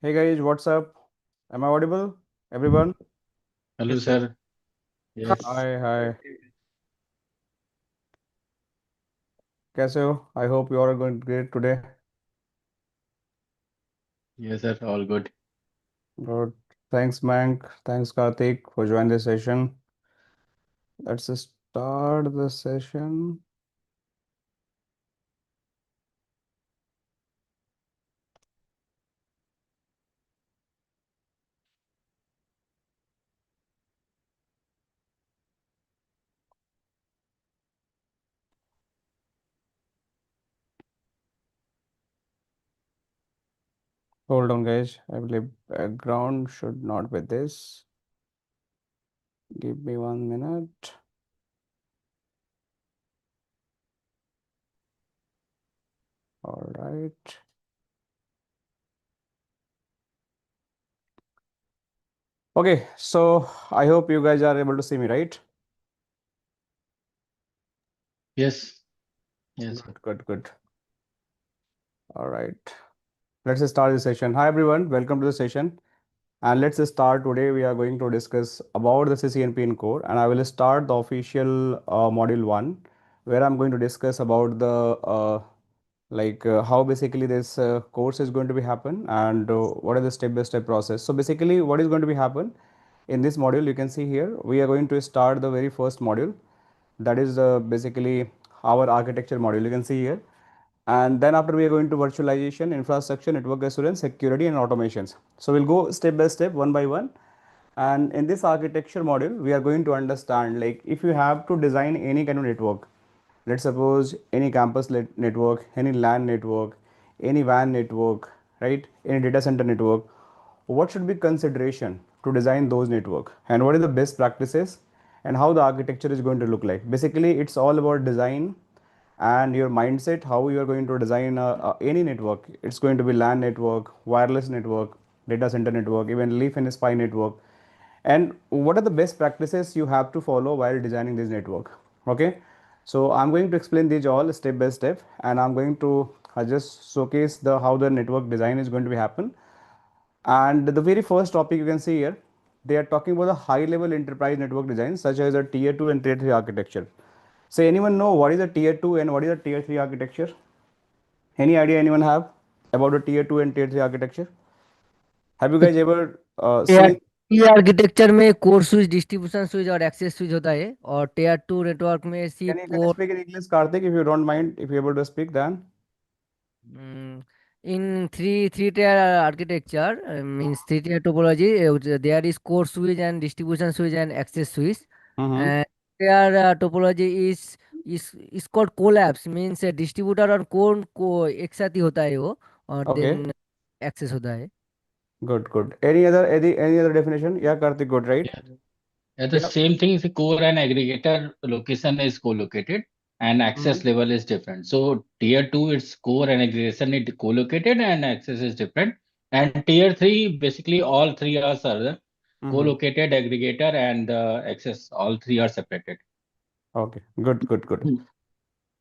Hey guys, what's up? Am I audible? Everyone? Hello, sir. Hi, Yes, hi. कैसे हो? I hope you are going great today. yes, sir. All good. Good. Thanks, Mank. Thanks, Karthik, for joining this session. Let's start the session. Hold on, guys. I believe background should not be this. Give me 1 minute. All right. Okay, so I hope you guys are able to see me, right? Yes, yes, sir. Good, good, good. All right. Let's start the session. Hi, everyone. Welcome to the session. And let's start today. We are going to discuss about the CCNP ENCOR, and I will start the official module one, where I'm going to discuss about the how basically this course is going to be happen and what is the step-by-step process. So basically, what is going to be happen in this module? You can see here we are going to start the very first module, that is basically our architecture module. You can see here, and then after we are going to virtualization, infrastructure, network assurance, security, and automations. So we'll go step by step, one by one. And in this architecture module, we are going to understand, like, if you have to design any kind of network, let's suppose any campus network, any LAN network, any WAN network, right, any data center network, what should be consideration to design those network, and what are the best practices, and how the architecture is going to look like. Basically, it's all about design and your mindset, how you are going to design any network. It's going to be LAN network, wireless network, data center network, even leaf and spine network, and what are the best practices you have to follow while designing this network. Okay, so I'm going to explain these all step by step, and I'm going to just showcase the how the network design is going to be happen. And the very first topic you can see here, they are talking about the high level enterprise network design, such as a tier 2 and tier 3 architecture. So anyone know what is a tier 2 and what is a tier 3 architecture? Any idea anyone have about the tier 2 and tier 3 architecture? Have you guys ever tier seen? टी architecture में core switch, distribution switch और access switch होता है, और टेयर to network में सिर्फ Can you core. speak in English, Karthik, if you don't mind, if you're able to speak then? In three tier architecture, means three tier topology, there is core switch and distribution switch and access switch. Mm-hmm. And tier topology is called collapse, means distributor और core को एक साथ ही होता है वो, और then Okay, access होता है। good, good. Any other definition? Yeah, Karthik, good, right? Yeah. Yeah, the Yeah. same thing is core and aggregator location is co-located and Mm-hmm. access level is different. So tier two, it's core and aggregation is co-located and access is different. And tier three, basically all three are server, Mm-hmm. co-located, aggregator, and access. All three are separated. Okay, good, good, good.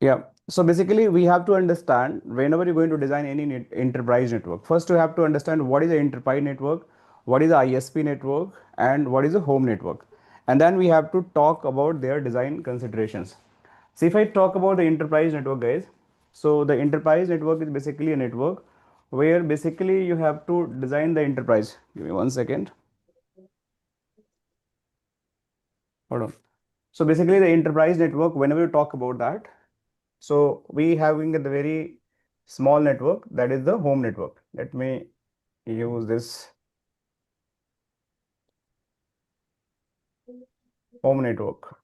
Yeah. So basically, we have to understand whenever you're going to design any enterprise network, first you have to understand what is an enterprise network, what is a ISP network, and what is a home network. And then we have to talk about their design considerations. So if I talk about the enterprise network, guys, so the enterprise network is basically a network where basically you have to design the enterprise. Give me 1 second. Hold on. So basically, the enterprise network, whenever you talk about that, so we having a very small network, that is the home network. Let me use this home network.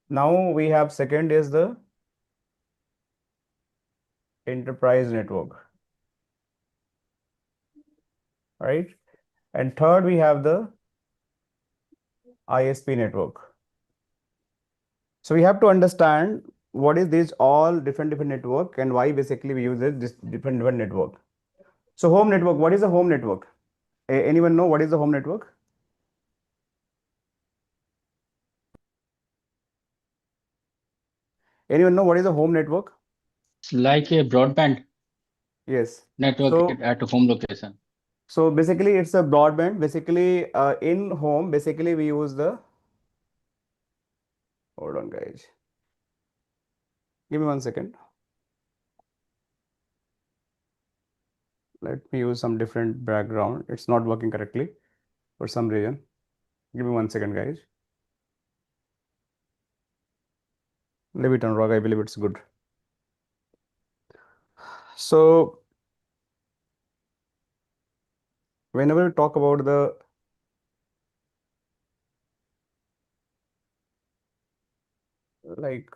Now we have second is the enterprise network, right? And third we have the ISP network. So we have to understand what is these all different network and why basically we use this different network. So home network, what is a home network? Anyone know what is the home network? Anyone know what is a home network? It's like a broadband. Yes. network So at home location. so basically it's a broadband. Basically in home, basically we use the, hold on guys. Give me 1 second. Let me use some different background. It's not working correctly for some reason. Give me 1 second, guys. Leave it on rock. I believe it's good. So whenever we talk about the like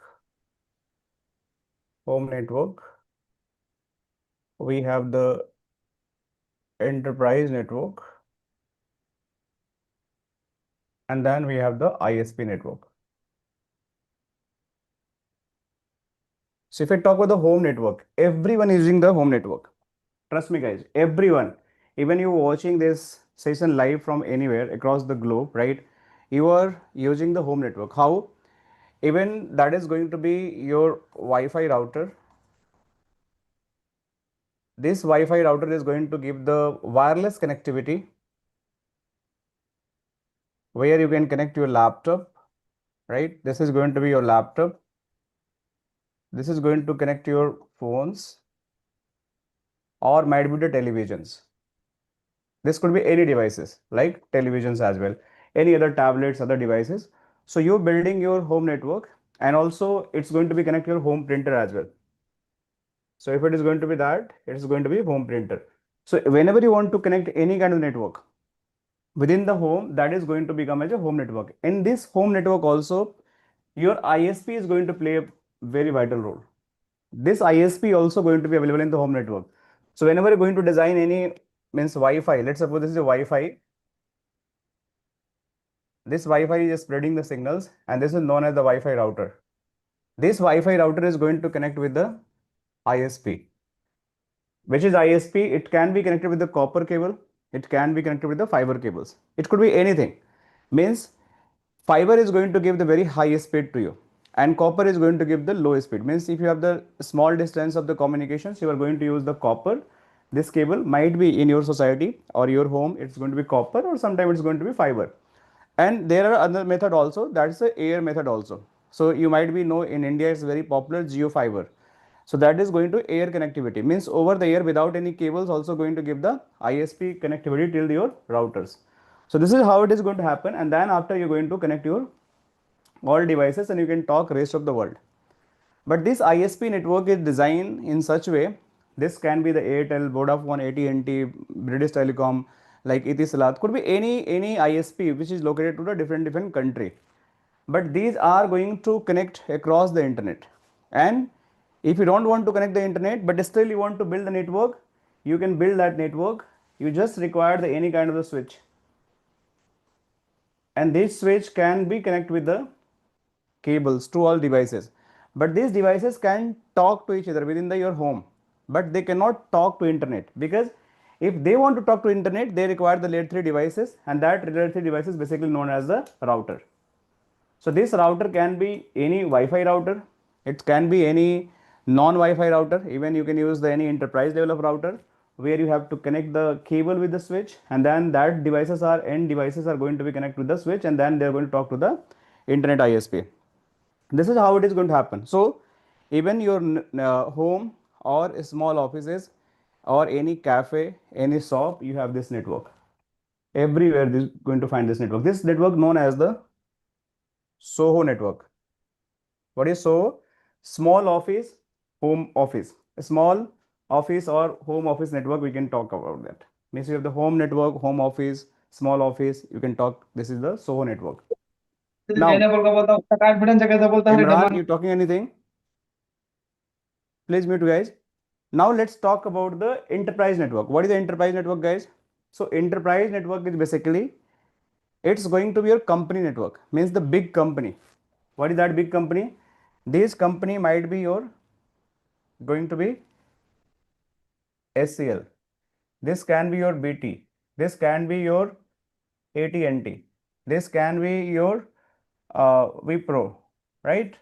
home network, we have the enterprise network, and then we have the ISP network. So if I talk about the home network, everyone is using the home network. Trust me, guys, everyone, even you watching this session live from anywhere across the globe, right? You are using the home network. How? Even that is going to be your Wi-Fi router. This Wi-Fi router is going to give the wireless connectivity where you can connect your laptop, right? This is going to be your laptop. This is going to connect your phones or might be the televisions. This could be any devices like televisions as well, any other tablets, other devices. So you're building your home network, and also it's going to be connect your home printer as well. So if it is going to be that, it is going to be home printer. So whenever you want to connect any kind of network within the home, that is going to become as a home network. In this home network also, your ISP is going to play a very vital role. This ISP also going to be available in the home network. So whenever you're going to design any means Wi-Fi, let's suppose this is a Wi-Fi. This Wi-Fi is spreading the signals, and this is known as the Wi-Fi router. This Wi-Fi router is going to connect with the ISP. Which is ISP? It can be connected with the copper cable. It can be connected with the fiber cables. It could be anything. Means fiber is going to give the very high speed to you, and copper is going to give the low speed. Means if you have the small distance of the communications, you are going to use the copper. This cable might be in your society or your home, it's going to be copper, or sometimes it's going to be fiber. And there are other method also, that's the air method also. So you might be know in India it's very popular geo fiber. So that is going to air connectivity, means over the air without any cables, also going to give the ISP connectivity till your routers. So this is how it is going to happen, and then after you're going to connect your all devices and you can talk rest of the world. But this ISP network is designed in such way, this can be the Airtel, Vodafone, AT&T, British Telecom, like Etisalat, could be any ISP which is located to a different country. But these are going to connect across the internet. And if you don't want to connect the internet, but still you want to build the network, you can build that network. You just require the any kind of the switch. And this switch can be connected with the cables to all devices. But these devices can talk to each other within your home, but they cannot talk to internet, because if they want to talk to internet, they require the layer 3 devices, and that layer 3 device is basically known as the router. So this router can be any Wi-Fi router, it can be any non-Wi-Fi router, even you can use the any enterprise level of router where you have to connect the cable with the switch, and then that devices are end devices are going to be connected with the switch, and then they're going to talk to the internet ISP. This is how it is going to happen. So even your home or small offices or any cafe, any shop, you have this network. Everywhere this is going to find this network. This network known as the SOHO network. What is SOHO? Small office, home office. A small office or home office network, we can talk about that. Means you have the home network, home office, small office, you can talk. This is the SOHO network. Now, Imran, you talking anything? Please mute, guys. Now let's talk about the enterprise network. What is the enterprise network, guys? So enterprise network is basically, it's going to be your company network, means the big company. What is that big company? This company might be your going to be SCL. This can be your BT. This can be your AT&T. This can be your Wipro, right?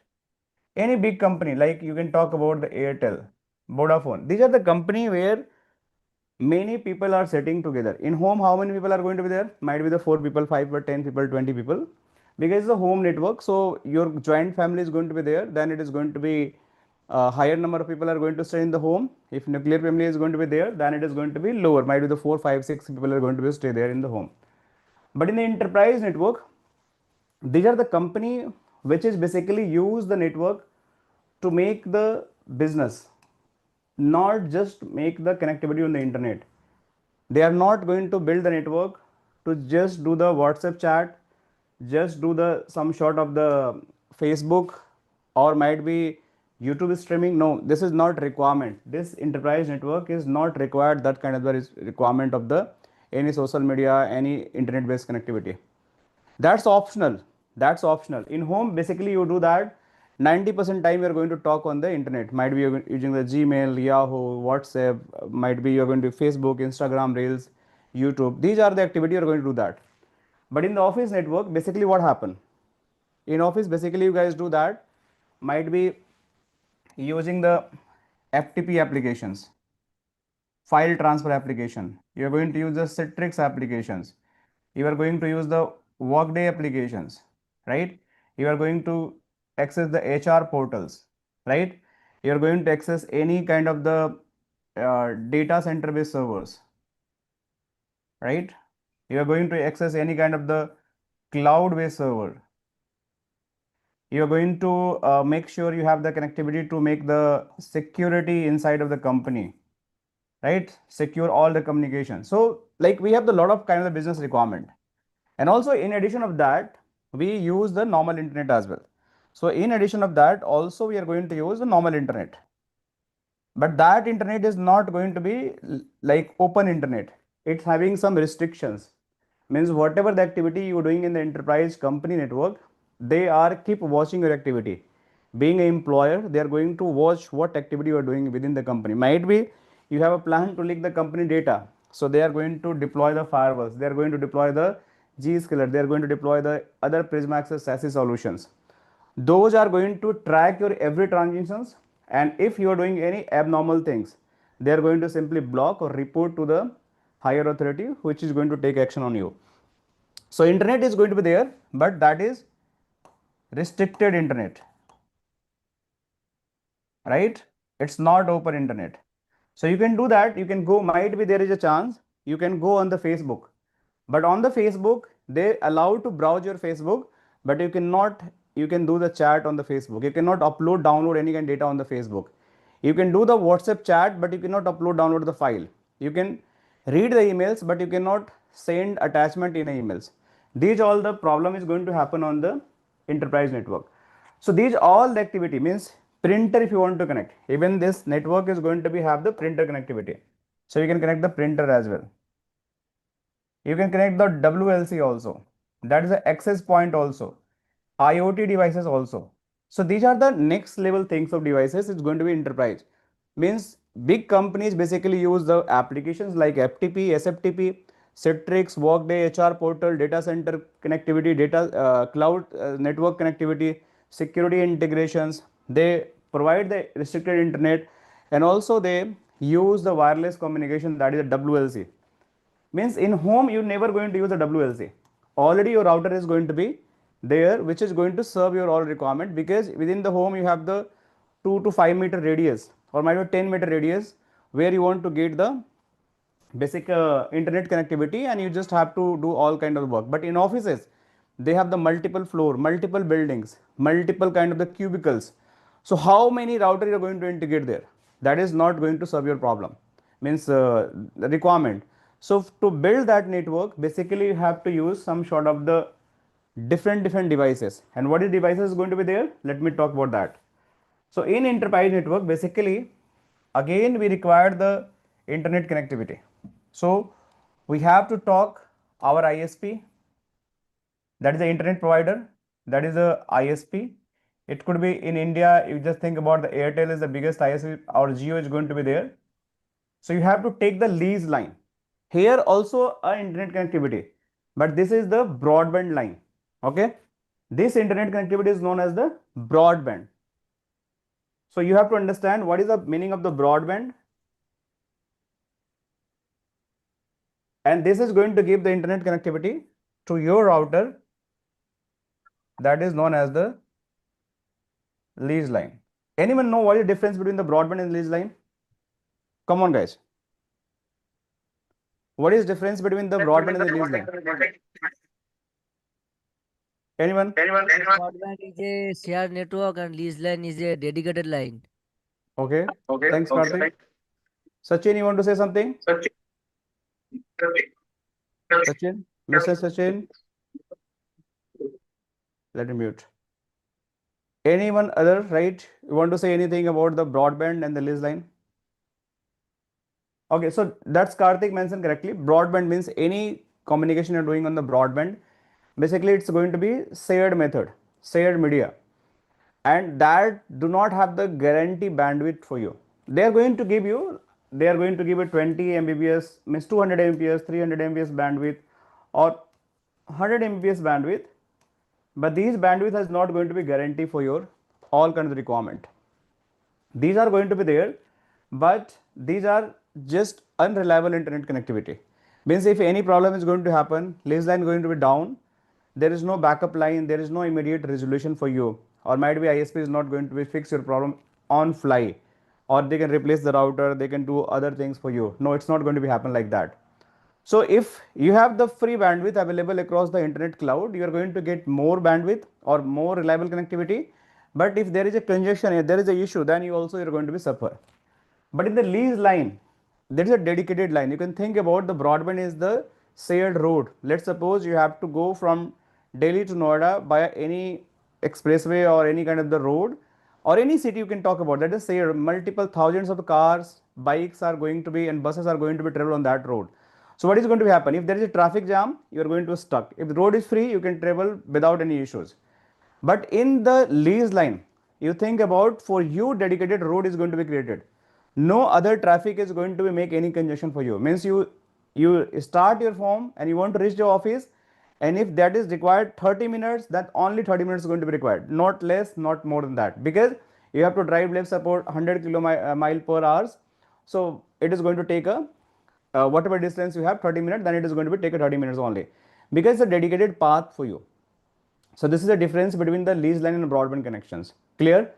Any big company, like you can talk about the Airtel, Vodafone. These are the company where many people are sitting together. In home, how many people are going to be there? Might be the 4 people, 5 or 10 people, 20 people. Because it's a home network, so your joint family is going to be there. Then it is going to be a higher number of people are going to stay in the home. If nuclear family is going to be there, then it is going to be lower. Might be the 4, 5, 6 people are going to be stay there in the home. But in the enterprise network, these are the company which is basically use the network to make the business, not just make the connectivity on the internet. They are not going to build the network to just do the WhatsApp chat, just do the some sort of the Facebook or might be YouTube streaming. No, this is not requirement. This enterprise network is not required that kind of the requirement of the any social media, any internet based connectivity. That's optional. That's optional. In home, basically you do that 90% time you're going to talk on the internet. Might be you're using the Gmail, Yahoo, WhatsApp, might be you're going to Facebook, Instagram, Reels, YouTube. These are the activity you're going to do that. But in the office network, basically what happen? In office, basically you guys do that. Might be using the FTP applications, file transfer application. You are going to use the Citrix applications. You are going to use the Workday applications, right? You are going to access the HR portals, right? You are going to access any kind of the data center based servers, right? You are going to access any kind of the cloud based server. You are going to make sure you have the connectivity to make the security inside of the company, right? Secure all the communication. So like we have the lot of kind of the business requirement. And also in addition of that, we use the normal internet as well. So in addition of that, also we are going to use the normal internet. But that internet is not going to be like open internet. It's having some restrictions. Means whatever the activity you're doing in the enterprise company network, they are keep watching your activity. Being an employer, they are going to watch what activity you are doing within the company. Might be you have a plan to leak the company data. So they are going to deploy the firewalls. They are going to deploy the Zscaler. They are going to deploy the other Prisma Access SASE solutions. Those are going to track your every transactions, and if you are doing any abnormal things, they are going to simply block or report to the higher authority, which is going to take action on you. So internet is going to be there, but that is restricted internet, right? It's not open internet. So you can do that. You can go, might be there is a chance you can go on the Facebook, but on the Facebook they allow to browse your Facebook, but you cannot, you can do the chat on the Facebook. You cannot upload download any kind of data on the Facebook. You can do the WhatsApp chat, but you cannot upload download the file. You can read the emails, but you cannot send attachment in emails. These all the problem is going to happen on the enterprise network. So these all the activity means printer, if you want to connect, even this network is going to be have the printer connectivity. So you can connect the printer as well. You can connect the WLC also. That is the access point also. IoT devices also. So these are the next level things of devices. It's going to be enterprise. Means big companies basically use the applications like FTP, SFTP, Citrix, Workday, HR portal, data center connectivity, data cloud network connectivity, security integrations. They provide the restricted internet, and also they use the wireless communication, that is the WLC. Means in home you never going to use the WLC. Already your router is going to be there, which is going to serve your all requirement, because within the home you have the 2 to 5 meter radius or might be 10 meter radius where you want to get the basic internet connectivity, and you just have to do all kind of work. But in offices they have the multiple floor, multiple buildings, multiple kind of the cubicles. So how many router you are going to integrate there? That is not going to solve your problem. Means the requirement. So to build that network, basically you have to use some sort of the different devices. And what is devices going to be there? Let me talk about that. So in enterprise network, basically, again we require the internet connectivity. So we have to talk our ISP, that is the internet provider, that is the ISP. It could be in India, you just think about the Airtel is the biggest ISP, or Geo is going to be there. So you have to take the lease line. Here also a internet connectivity, but this is the broadband line. Okay. This internet connectivity is known as the broadband. So you have to understand what is the meaning of the broadband, and this is going to give the internet connectivity to your router, that is known as the lease line. Anyone know what is the difference between the broadband and lease line? Come on, guys. What is the difference between the broadband and the lease line? Anyone? Broadband is a shared network and lease line is a dedicated line. Okay. Thanks, Karthik. Sachin, you want to say something? Sachin? Mr. Sachin? Let me mute. Anyone other, right? You want to say anything about the broadband and the lease line? Okay, so that's Karthik mentioned correctly. Broadband means any communication you're doing on the broadband. Basically, it's going to be shared method, shared media, and that do not have the guarantee bandwidth for you. They are going to give you, they are going to give you 20 Mbps, means 200 Mbps, 300 Mbps bandwidth, or 100 Mbps bandwidth. But these bandwidth is not going to be guarantee for your all kinds of requirement. These are going to be there, but these are just unreliable internet connectivity. Means if any problem is going to happen, lease line going to be down, there is no backup line, there is no immediate resolution for you, or might be ISP is not going to be fix your problem on fly, or they can replace the router, they can do other things for you. No, it's not going to be happen like that. So if you have the free bandwidth available across the internet cloud, you are going to get more bandwidth or more reliable connectivity. But if there is a congestion, if there is a issue, then you also are going to be suffer. But in the lease line, there is a dedicated line. You can think about the broadband is the shared road. Let's suppose you have to go from Delhi to Noida by any expressway or any kind of the road, or any city you can talk about. That is shared. Multiple thousands of cars, bikes are going to be, and buses are going to be travel on that road. So what is going to happen? If there is a traffic jam, you are going to stuck. If the road is free, you can travel without any issues. But in the lease line, you think about, for you dedicated road is going to be created. No other traffic is going to be make any congestion for you. Means you start your home and you want to reach your office, and if that is required 30 minutes, then only 30 minutes is going to be required, not less, not more than that, because you have to drive, let's suppose 100 mile per hours. So it is going to take a whatever distance you have, 30 minutes, then it is going to be take a 30 minutes only, because it's a dedicated path for you. So this is the difference between the lease line and broadband connections. Clear?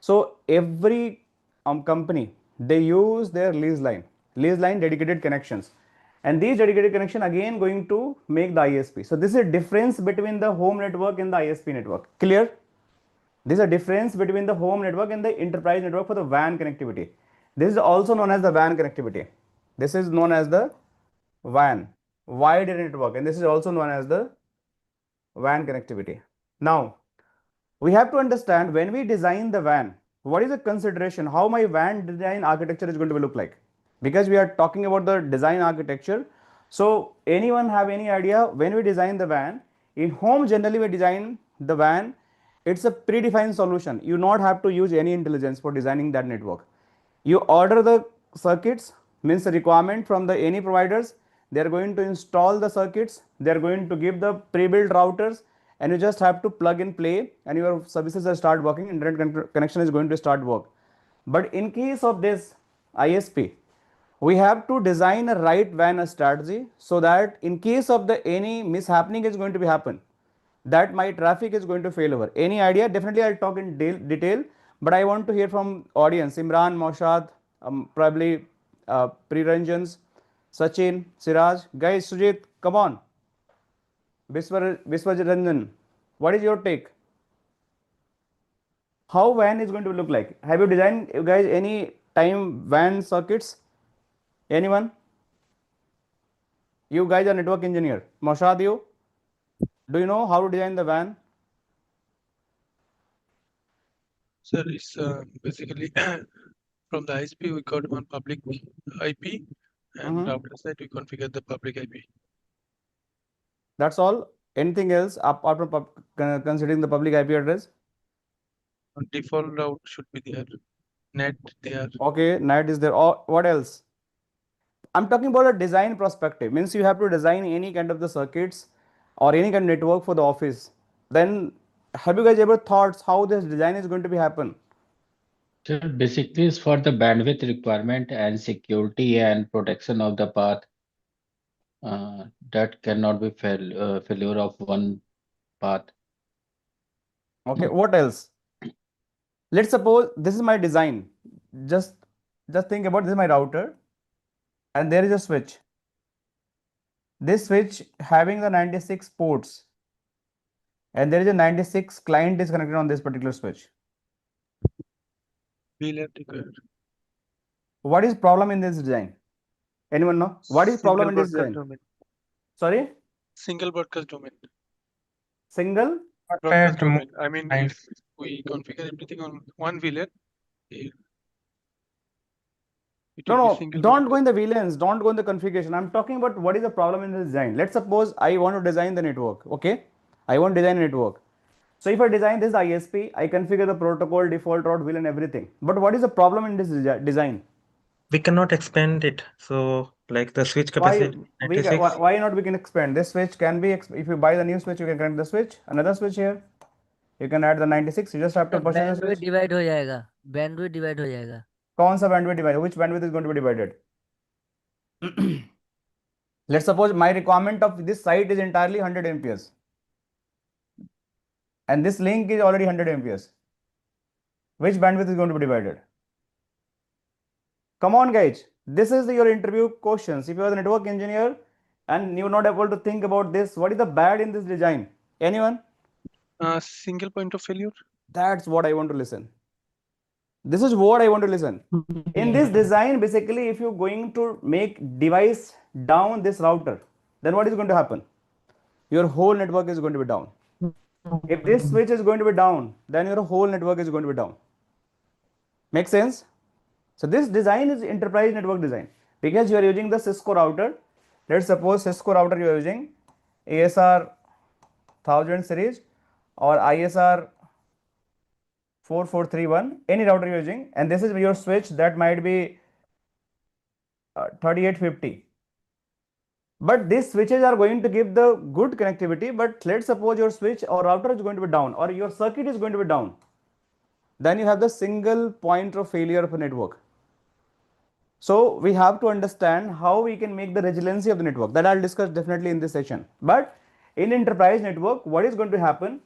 So every company, they use their lease line dedicated connections, and these dedicated connection again going to make the ISP. So this is a difference between the home network and the ISP network. Clear? This is a difference between the home network and the enterprise network for the WAN connectivity. This is also known as the WAN connectivity. This is known as the WAN, wide area network, and this is also known as the WAN connectivity. Now, we have to understand, when we design the WAN, what is the consideration, how my WAN design architecture is going to look like? Because we are talking about the design architecture. So anyone have any idea, when we design the WAN, in home generally we design the WAN, it's a predefined solution. You not have to use any intelligence for designing that network. You order the circuits, means the requirement from the any providers, they are going to install the circuits, they are going to give the pre-built routers, and you just have to plug and play, and your services will start working, internet connection is going to start work. But in case of this ISP, we have to design a right WAN strategy, so that in case of the any mishappening is going to be happen, that my traffic is going to fail over. Any idea? Definitely I'll talk in detail, but I want to hear from audience. Imran, Moshad, probably Priranjans, Sachin, Siraj, guys, Sujit, come on. Viswajaranjan, what is your take? How WAN is going to look like? Have you designed, you guys, any time WAN circuits? Anyone? You guys are network engineer. Moshad, you? Do you know how to design the WAN? Sir, it's basically from the ISP we got one public IP, and router side we configure the public IP. That's all. Anything else apart from considering the public IP address? Default route should be there. Net there. Okay, NAT is there. Or what else? I'm talking about a design perspective. Means you have to design any kind of the circuits or any kind of network for the office. Then have you guys ever thought how this design is going to be happen? So basically, it's for the bandwidth requirement and security and protection of the path. That cannot be failure of one path. Okay, what else? Let's suppose this is my design. Just just think about, this is my router and there is a switch. This switch having the 96 ports and there is a 96 client is connected on this particular switch. VLAN required. What is problem in this design? Anyone know? What is problem in this broadcast design? domain. Sorry? Single broadcast domain. Single? Broadcast domain. I mean, if we configure everything on one VLAN, it No, will be no, single don't go broadcast. in the VLANs, don't go in the configuration. I'm talking about what is the problem in the design. Let's suppose I want to design the network, okay? I want to design a network. So if I design this ISP, I configure the protocol, default route, VLAN, everything. But what is the problem in this design? We cannot expand it. So like the switch Why capacity 96. why not we can expand? This switch can be, if you buy the new switch, you can connect the switch, another switch here. You can add the 96, you just have to तो purchase the bandwidth switch. Divide हो जाएगा, bandwidth divide हो जाएगा. कौन सा bandwidth divided? Which bandwidth is going to be divided? Let's suppose my requirement of this site is entirely 100 amperes and this link is already 100 amperes. Which bandwidth is going to be divided? Come on guys, this is your interview questions. If you are a network engineer and you're not able to think about this, what is the bad in this design? Anyone? Single point of failure. That's what I want to listen. This is what I want to listen. In this design, basically, if you're going to make device down this router, then what is going to happen? Your whole network is going to be down. If this switch is going to be down, then your whole network is going to be down. Make sense? So this design is enterprise network design because you are using the Cisco router. Let's suppose Cisco router you are using ASR 1000 series or ISR 4431, any router you're using, and this is your switch that might be 3850. But these switches are going to give the good connectivity, but let's suppose your switch or router is going to be down or your circuit is going to be down. Then you have the single point of failure of a network. So we have to understand how we can make the resiliency of the network. That I'll discuss definitely in this session. But in enterprise network, what is going to happen?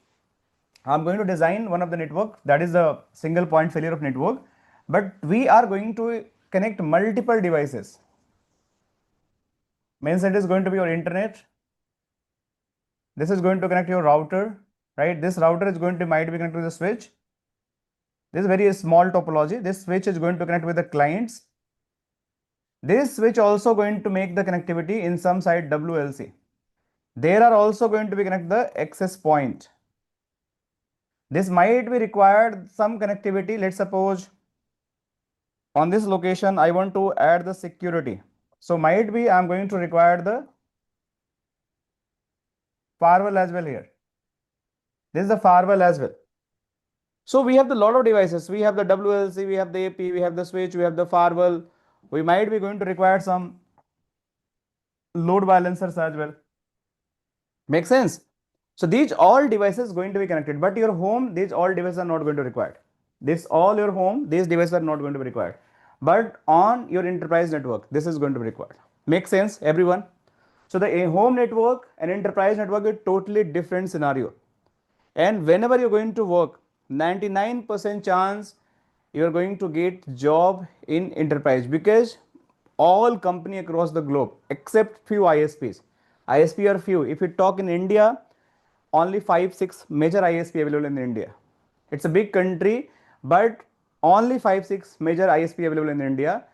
I'm going to design one of the network that is the single point failure of network, but we are going to connect multiple devices. Means it is going to be your internet. This is going to connect your router, right? This router is going to might be connected to the switch. This is very small topology. This switch is going to connect with the clients. This switch also going to make the connectivity in some site WLC. There are also going to be connect the access point. This might be required some connectivity. Let's suppose on this location, I want to add the security. So might be I'm going to require the firewall as well here. This is the firewall as well. So we have the lot of devices. We have the WLC, we have the AP, we have the switch, we have the firewall. We might be going to require some load balancers as well. Make sense? So these all devices going to be connected, but your home, these all devices are not going to be required. This all your home, these devices are not going to be required. But on your enterprise network, this is going to be required. Make sense, everyone? So the home network and enterprise network is totally different scenario. And whenever you're going to work, 99% chance you're going to get job in enterprise because all company across the globe except few ISPs. ISP are few. If you talk in India, only 5-6 major ISP available in India. It's a big country, but only 5-6 major ISP available in India.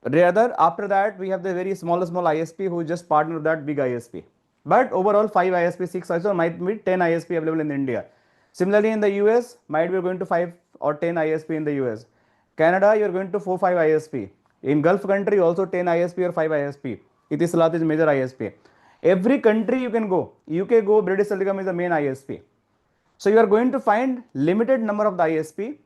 Rather, after that, we have the very small ISP who just partner with that big ISP. But overall, 5 ISP, 6 ISP, might be 10 ISP available in India. Similarly, in the US, might be going to 5 or 10 ISP in the US. Canada, you're going to 4-5 ISP. In Gulf country, also 10 ISP or 5 ISP. Etisalat is major ISP. Every country you can go. UK go, British Telecom is the main ISP. So you are going to find limited number of the ISP.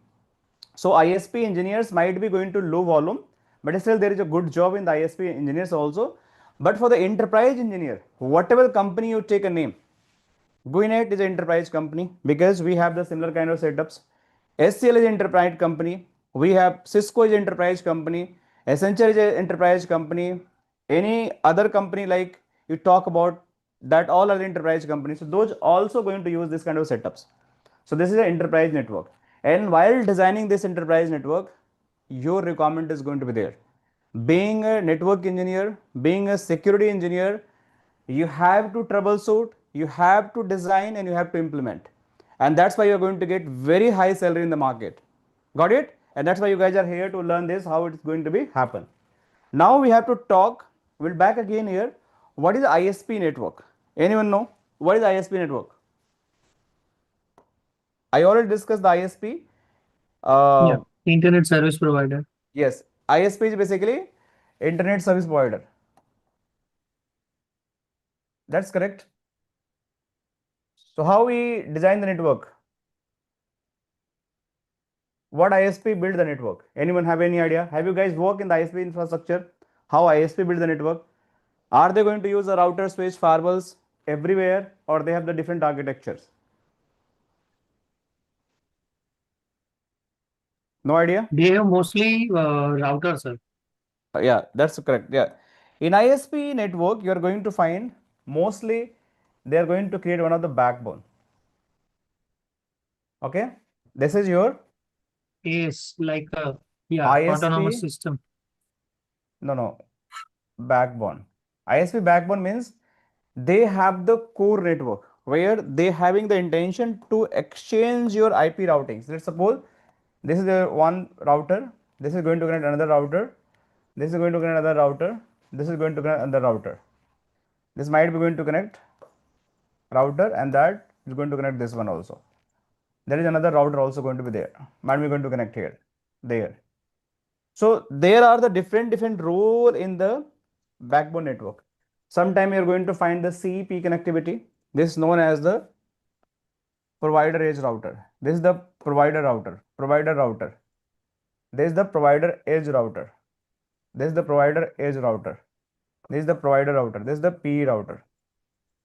So ISP engineers might be going to low volume, but still there is a good job in the ISP engineers also. But for the enterprise engineer, whatever company you take a name, Guinet is an enterprise company because we have the similar kind of setups. SCL is an enterprise company. We have Cisco is enterprise company, Accenture is an enterprise company, any other company like you talk about that all are enterprise companies. So those also going to use this kind of setups. So this is an enterprise network. And while designing this enterprise network, your requirement is going to be there. Being a network engineer, being a security engineer, you have to troubleshoot, you have to design, and you have to implement. And that's why you're going to get very high salary in the market. Got it? And that's why you guys are here to learn this, how it's going to be happen. Now we have to talk, we'll back again here. What is ISP network? Anyone know? What is ISP network? I already discussed the ISP. Yeah, Uh, internet service provider. yes, ISP is basically internet service provider. That's correct. So how we design the network? What ISP build the network? Anyone have any idea? Have you guys worked in the ISP infrastructure? How ISP build the network? Are they going to use a router, switch, firewalls everywhere, or they have the different architectures? No idea? They have mostly routers, sir. Yeah, that's correct. Yeah. In ISP network, you are going to find mostly they are going to create one of the backbone. Okay. This is your Is like yeah, autonomous ISP. system. No. Backbone. ISP backbone means they have the core network where they having the intention to exchange your IP routings. Let's suppose this is the one router, this is going to connect another router, this is going to connect another router, this is going to connect another router. This might be going to connect router and that is going to connect this one also. There is another router also going to be there, might be going to connect here, there. So there are the different role in the backbone network. Sometime you're going to find the CP connectivity. This is known as the provider edge router. This is the provider router, provider router. This is the provider edge router. This is the provider edge router. This is the provider router. This is the PE router.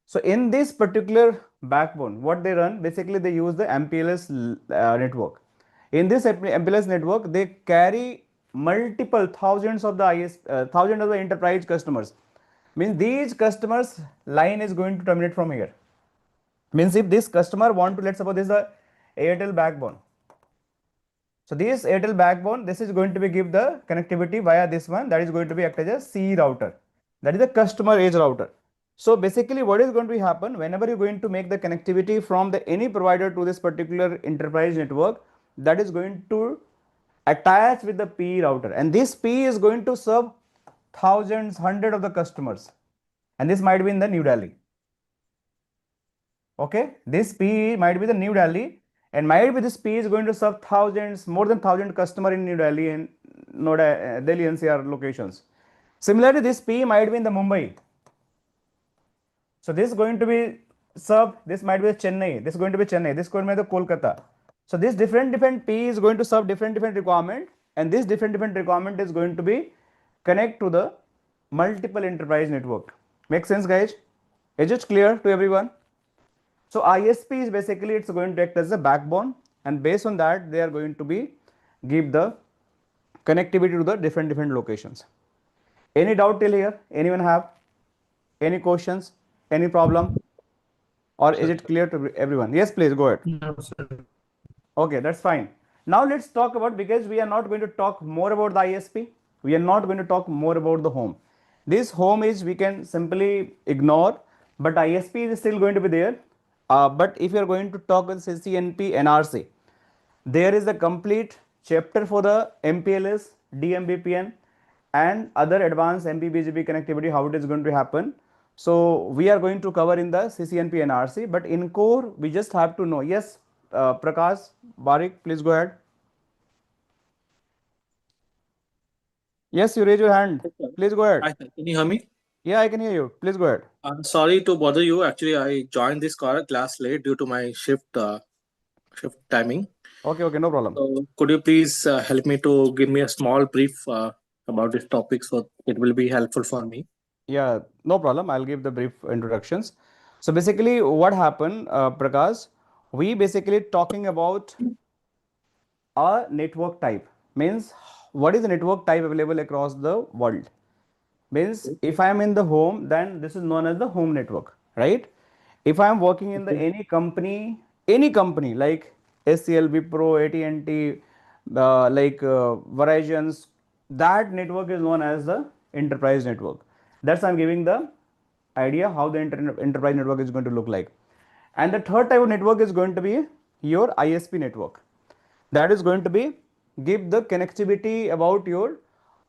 So in this particular backbone, what they run, basically they use the MPLS network. In this MPLS network, they carry multiple thousands of the thousands of the enterprise customers. Means these customers line is going to terminate from here. Means if this customer want to, let's suppose this is the Airtel backbone. So this Airtel backbone, this is going to be give the connectivity via this one, that is going to be act as a C router. That is the customer edge router. So basically what is going to happen whenever you're going to make the connectivity from the any provider to this particular enterprise network, that is going to attach with the PE router, and this PE is going to serve thousands, hundred of the customers, and this might be in the New Delhi. Okay, this PE might be the New Delhi, and might be this PE is going to serve thousands, more than 1,000 customer in New Delhi and Delhi NCR locations. Similarly, this PE might be in the Mumbai. So this is going to be served, this might be Chennai, this is going to be Chennai, this is going to be the Kolkata. So this different P is going to serve different requirement, and this different requirement is going to be connect to the multiple enterprise network. Make sense, guys? Is it clear to everyone? So ISP is basically it's going to act as a backbone, and based on that they are going to be give the connectivity to the different locations. Any doubt till here? Anyone have any questions? Any problem? Or is it clear to everyone? Yes, please go ahead. No, sir. Okay, that's fine. Now let's talk about, because we are not going to talk more about the ISP. We are not going to talk more about the home. This home is we can simply ignore, but ISP is still going to be there. But if you are going to talk with CCNP NRC, there is a complete chapter for the MPLS, DMBPN, and other advanced MPBGP connectivity, how it is going to happen. So we are going to cover in the CCNP NRC, but in core, we just have to know. Yes, Prakash, Barik, please go ahead. Yes, you raise your hand. Please go ahead. Hi, sir. Can you hear me? Yeah, I can hear you. Please go ahead. Sorry to bother you. Actually, I joined this class late due to my shift timing. Okay, no problem. So could you please help me to give me a small brief about this topic, so it will be helpful for me? Yeah, no problem. I'll give the brief introductions. So basically what happened, Prakash, we basically talking about a network type. means what is the network type available across the world. Means if I am in the home, then this is known as the home network, right? If I am working in the any company like SCL, Wipro, AT&T, Verizon's, that network is known as the enterprise network. That's I'm giving the idea how the enterprise network is going to look like. And the third type of network is going to be your ISP network. That is going to be give the connectivity about your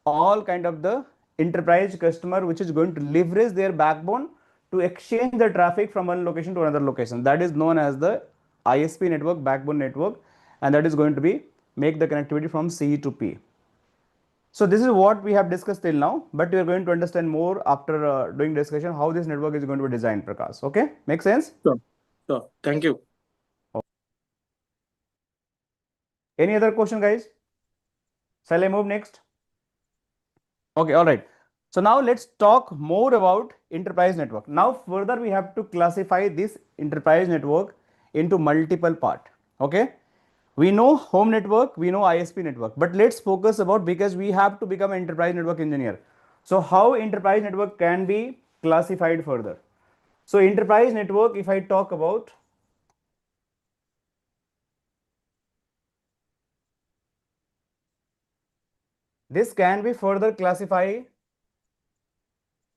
all kind of the enterprise customer, which is going to leverage their backbone to exchange the traffic from one location to another location. That is known as the ISP network, backbone network, and that is going to be make the connectivity from C to P. So this is what we have discussed till now, but we are going to understand more after doing discussion how this network is going to be designed, Prakash. Okay, make sense? Sure. Sure. Thank you. Any other question, guys? Shall I move next? Okay, all right. So now let's talk more about enterprise network. Now further we have to classify this enterprise network into multiple part. Okay. We know home network, we know ISP network, but let's focus about, because we have to become an enterprise network engineer. So how enterprise network can be classified further? So enterprise network, if I talk about, this can be further classified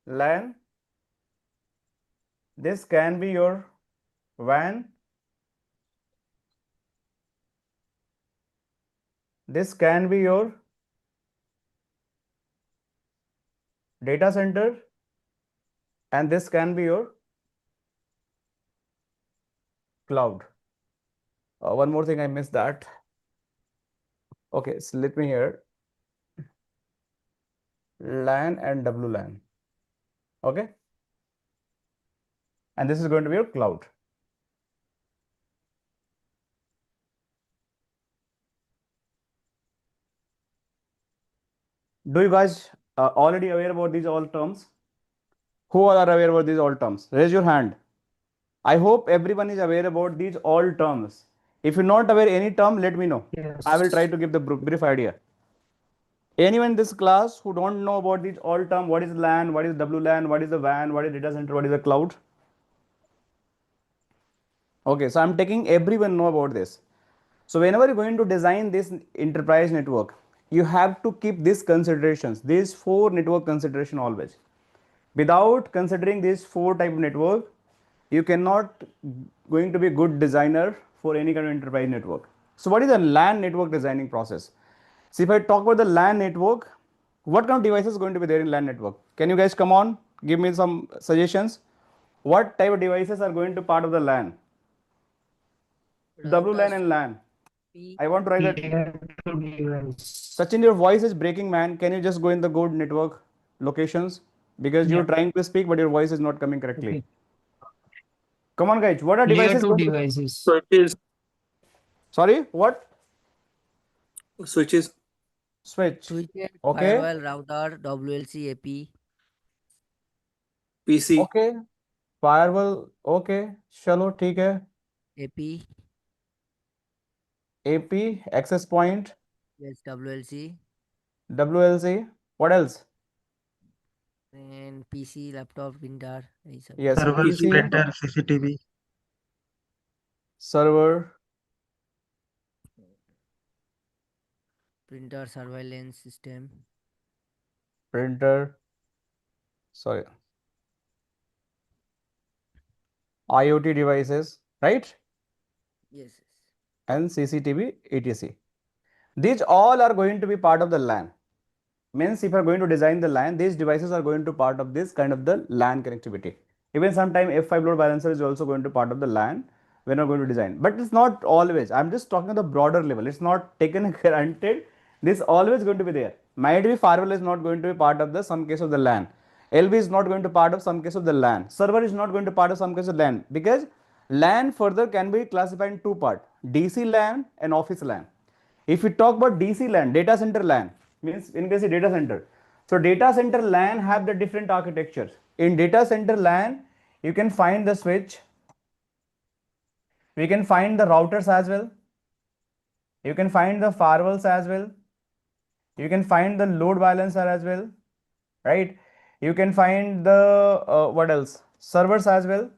LAN, this can be your WAN, this can be your data center, and this can be your cloud. One more thing, I missed that. Okay, so let me hear LAN and WLAN. Okay, and this is going to be your cloud. Do you guys already aware about these all terms? Who all are aware about these all terms? Raise your hand. I hope everyone is aware about these all terms. If you're not aware any term, let me know. Yes. I will try to give the brief idea. Anyone in this class who don't know about these all term, what is LAN, what is WLAN, what is the WAN, what is data center, what is the cloud? Okay, so I'm taking everyone know about this. So whenever you're going to design this enterprise network, you have to keep these considerations, these 4 network consideration always. Without considering these 4 type of network, you cannot going to be good designer for any kind of enterprise network. So what is the LAN network designing process? So if I talk about the LAN network, what kind of devices is going to be there in LAN network? Can you guys come on, give me some suggestions? What type of devices are going to part of the LAN? WLAN and LAN. I want to write that. Layer 2 device. Sachin, your voice is breaking, man. Can you just go in the good network locations? Because you're Yeah. trying to speak, but your voice is not coming correctly. Okay. Come on, guys. What are Layer devices 2 going to be? devices. So it is Sorry, what? switches. Switch. Switches, Okay. firewall, router, WLC, AP. PC. Okay. Firewall. Okay. Chalo, ठीक है. AP, AP, access point, yes, WLC, WLC. What else? and PC, laptop, printer, यही सब. Yes, Server, PC, printer, CCTV. server, Printer, surveillance system. printer, sorry, IoT devices, right? Yes, yes. And CCTV, etc. These all are going to be part of the LAN. Means if you are going to design the LAN, these devices are going to part of this kind of the LAN connectivity. Even sometime F5 load balancer is also going to part of the LAN when you're going to design. But it's not always. I'm just talking at the broader level. It's not taken granted. This always going to be there. Might be firewall is not going to be part of the some case of the LAN. LV is not going to part of some case of the LAN. Server is not going to part of some case of LAN, because LAN further can be classified in 2 parts: DC LAN and office LAN. If we talk about DC LAN, data center LAN, means in case of data center. So data center LAN have the different architectures. In data center LAN, you can find the switch, we can find the routers as well, you can find the firewalls as well, You can find the load balancer as well, right? You can find the what else? Servers as well.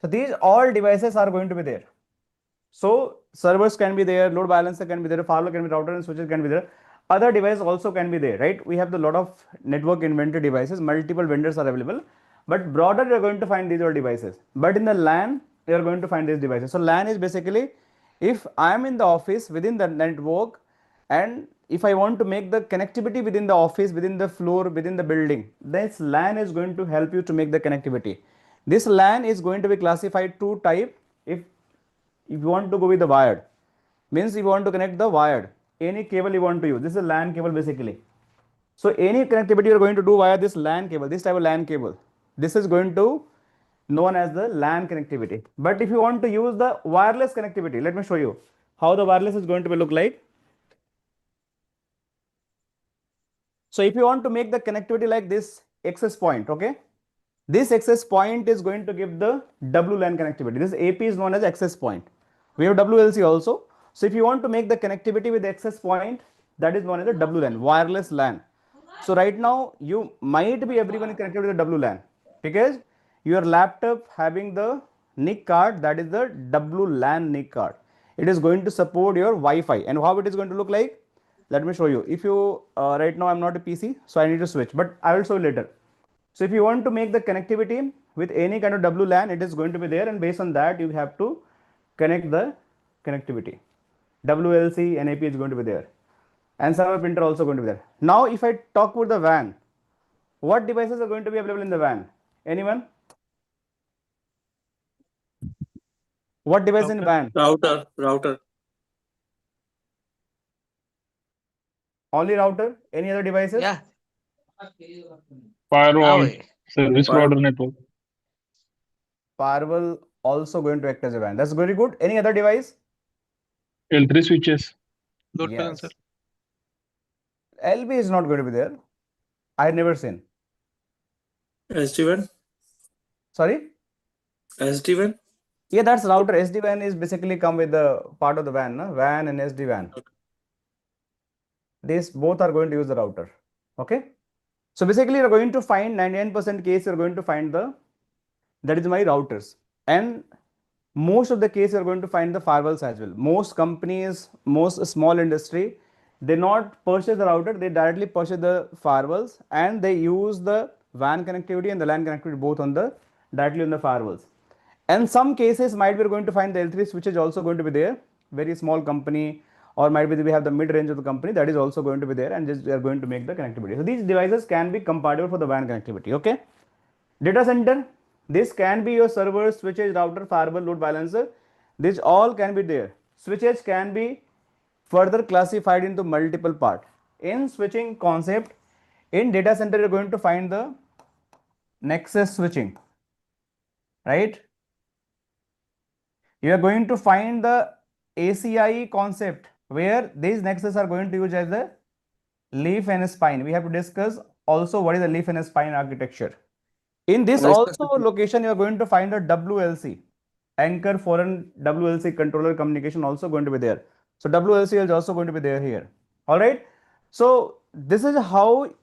So these all devices are going to be there. So servers can be there, load balancer can be there, firewall can be, router and switches can be there. Other devices also can be there, right? We have the lot of network inventory devices, multiple vendors are available, but broader you are going to find these all devices. But in the LAN, you are going to find these devices. So LAN is basically, if I am in the office within the network, and if I want to make the connectivity within the office, within the floor, within the building, this LAN is going to help you to make the connectivity. This LAN is going to be classified two type. If you want to go with the wired, means you want to connect the wired, any cable you want to use. This is a LAN cable basically. So any connectivity you are going to do via this LAN cable, this type of LAN cable, this is going to known as the LAN connectivity. But if you want to use the wireless connectivity, let me show you how the wireless is going to be look like. So if you want to make the connectivity like this access point, okay, this access point is going to give the WLAN connectivity. This AP is known as access point. We have WLC also. So if you want to make the connectivity with the access point, that is known as a WLAN, wireless LAN. So right now you might be everyone connected with the WLAN because your laptop having the NIC card, that is the WLAN NIC card. It is going to support your Wi-Fi. And how it is going to look like? Let me show you. If you right now I'm not a PC, so I need to switch, but I will show you later. So if you want to make the connectivity with any kind of WLAN, it is going to be there, and based on that you have to connect the connectivity. WLC, NAP is going to be there, and server printer also going to be there. Now if I talk about the WAN, what devices are going to be available in the WAN? Anyone? What device in WAN? Router. Only router? Any other devices? Yeah. Firewall, Away. service provider network. Firewall also going to act as a WAN. That's very good. Any other device? L3 switches. Load Yes. balancer. LB is not going to be there. I had never seen. SD-WAN. Sorry? SD-WAN. Yeah, that's router. SD-WAN is basically come with the part of the WAN, no? WAN and SD-WAN. These both are going to use the router. Okay. So basically you're going to find 99% case, you're going to find that is my routers. And most of the case you're going to find the firewalls as well. Most companies, most small industry, they not purchase the router, they directly purchase the firewalls, and they use the WAN connectivity and the LAN connectivity both on the directly on the firewalls. And some cases might be going to find the L3 switches also going to be there, very small company, or might be we have the mid range of the company, that is also going to be there, and just we are going to make the connectivity. So these devices can be compatible for the WAN connectivity. Okay. Data center, this can be your server, switches, router, firewall, load balancer. This all can be there. Switches can be further classified into multiple part. In switching concept, in data center you're going to find the nexus switching, right? You are going to find the ACI concept where these nexus are going to use as the leaf and spine. We have to discuss also what is the leaf and spine architecture. In this also location, you are going to find a WLC, anchor foreign WLC controller communication also going to be there. So WLC is also going to be there here. All right. So this is how